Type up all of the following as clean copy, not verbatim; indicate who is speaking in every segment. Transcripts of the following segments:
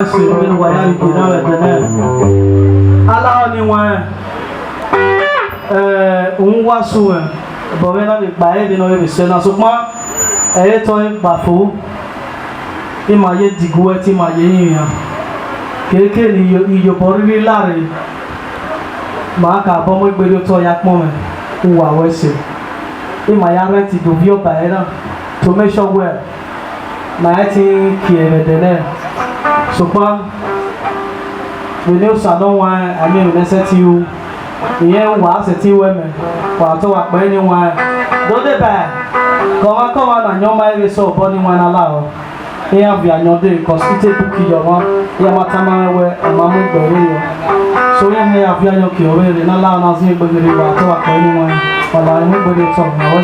Speaker 1: Allow anyone one soon, but when I buy it, you know, it's a suma, a toy baffle in my yet diguet in my year. Keke, your body Larry Marka, bomb with your toy at moment, who are wasted. In my arrest to view by to make sure where my thing here the name. So far, we know Salon wine, I mean, we said to you, the end was a tea women, while to work by anyone. Don't they bad? Come on, and your mind so body one allow. Here we are not doing because it's a cookie your mom, Yamatama, where a mamma go. So, you may have your kill, and allow us to work by anyone, while I know what it's on our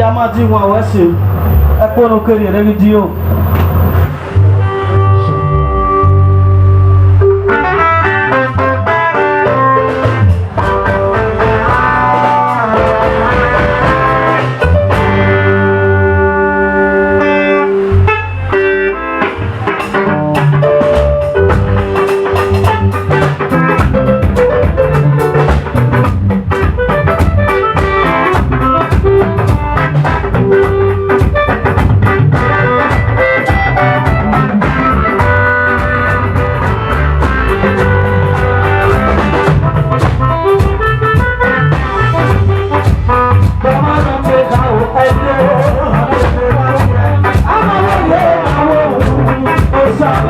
Speaker 1: Amadi wa wasi epono keri revidio Osas